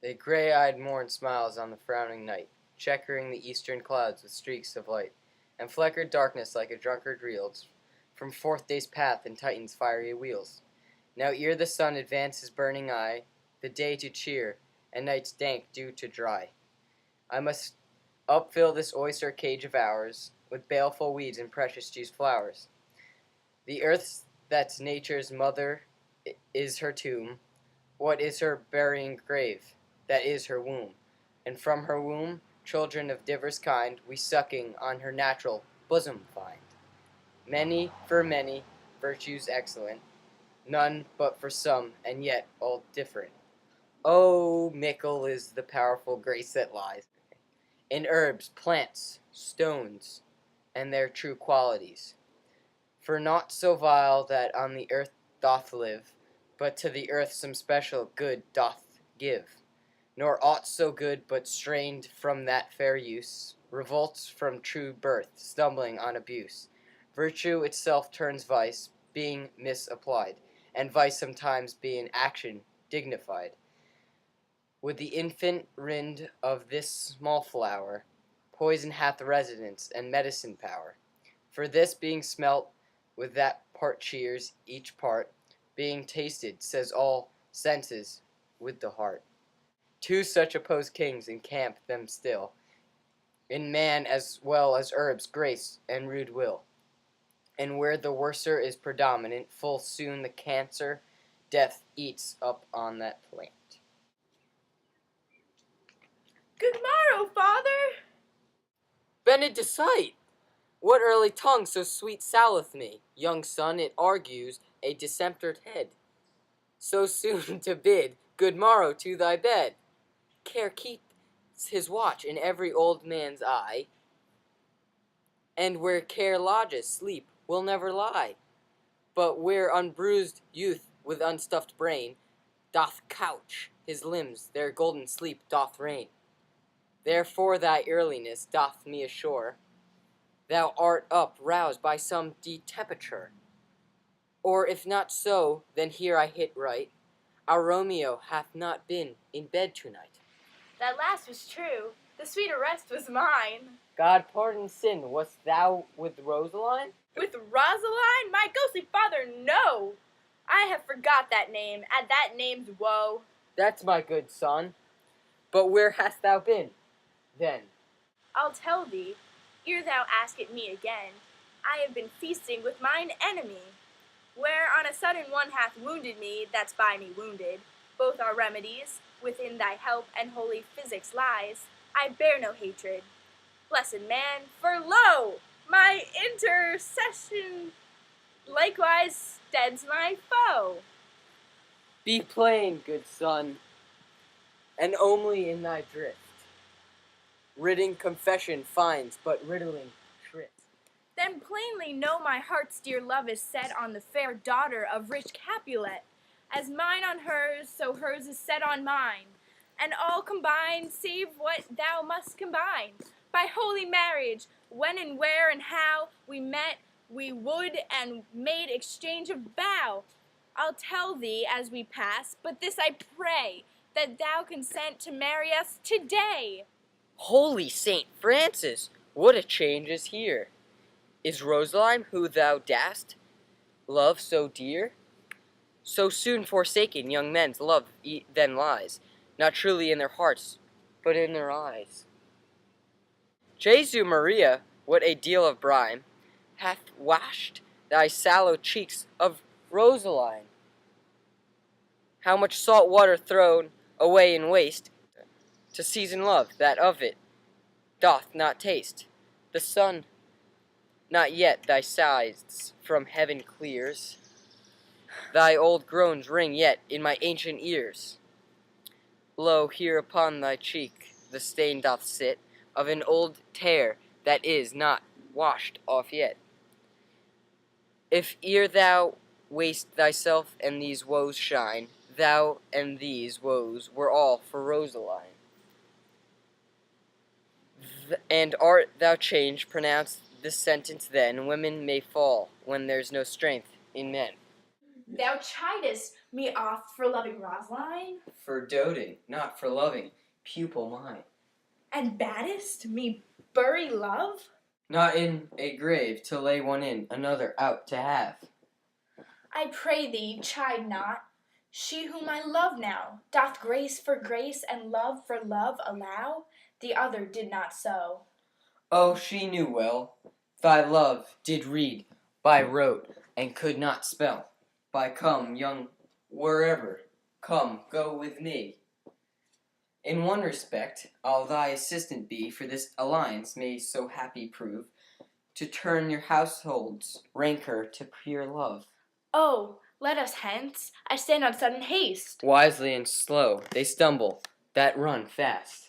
A gray-eyed morn smiles on the frowning night, checkering the eastern clouds with streaks of light, and fleckered darkness like a drunkard reels from forth day's path in Titan's fiery wheels. Now ere the sun advance his burning eye, the day to cheer, and night's dank dew to dry, I must upfill this oyster cage of ours with baleful weeds and precious juice flowers. The earth that's nature's mother is her tomb. What is her burying grave? That is her womb. And from her womb, children of divers kind, we sucking on her natural bosom find. Many for many, virtues excellent, none but for some, and yet all different. Oh, mickle is the powerful grace that lies in herbs, plants, stones, and their true qualities. For naught so vile that on the earth doth live, but to the earth some special good doth give. Nor aught so good but strained from that fair use, revolts from true birth, stumbling on abuse. Virtue itself turns vice, being misapplied, and vice sometimes being action dignified. With the infant rind of this small flower, poison hath residence and medicine power. For this being smelt with that part cheers each part, being tasted, says all senses with the heart. Two such opposed kings encamp them still, in man as well as herbs, grace and rude will. And where the worser is predominant, full soon the cancer death eats up on that plant. Good morrow, father. Benedicite! What early tongue so sweet saleth me? Young son, it argues a dissemptered head. So soon to bid good morrow to thy bed. Care keeps his watch in every old man's eye, and where care lodges, sleep will never lie. But where unbruised youth with unstuffed brain doth couch his limbs, there golden sleep doth reign. Therefore thy earliness doth me assure thou art up roused by some detemperature. Or if not so, then here I hit right. Our Romeo hath not been in bed tonight. That last was true. The sweeter rest was mine. God pardon sin, wast thou with Rosaline? With Rosaline? My ghostly father, no! I have forgot that name, and that name's woe. That's my good son. But where hast thou been, then? I'll tell thee, ere thou ask it me again. I have been feasting with mine enemy, where on a sudden one hath wounded me that's by me wounded. Both are remedies, within thy help and holy physics lies. I bear no hatred. Blessed man, for lo, my intercession likewise steads my foe. Be plain, good son, and only in thy drift. Ridding confession finds but riddling shrift. Then plainly know my heart's dear love is set on the fair daughter of rich Capulet. As mine on hers, so hers is set on mine. And all combined, save what thou must combine. By holy marriage, when and where and how we met, we would and made exchange of vow. I'll tell thee as we pass, but this I pray, that thou consent to marry us today. Holy Saint Francis, what a change is here! Is Rosaline, who thou dast love so dear? So soon forsaken, young men's love then lies, not truly in their hearts, but in their eyes. Jesu Maria, what a deal of brine hath washed thy sallow cheeks of Rosaline! How much salt water thrown away in waste, to season love that of it doth not taste. The sun not yet thy sighs from heaven clears, thy old groans ring yet in my ancient ears. Lo, here upon thy cheek the stain doth sit of an old tear that is not washed off yet. If ere thou waste thyself and these woes shine, thou and these woes were all for Rosaline. And art thou changed, pronounce this sentence then, women may fall when there's no strength in men. Thou chidest me oft for loving Rosaline, For doting, not for loving, pupil mine. and baddest me bury love? Not in a grave to lay one in, another out to have. I pray thee, chide not. She whom I love now doth grace for grace and love for love allow. The other did not so. Oh, she knew well. Thy love did read by rote and could not spell. By come, young, wherever, come, go with me. In one respect, I'll thy assistant be, for this alliance may so happy prove, to turn your household's rancor to pure love. Oh, let us hence. I stand on sudden haste. Wisely and slow, they stumble that run fast.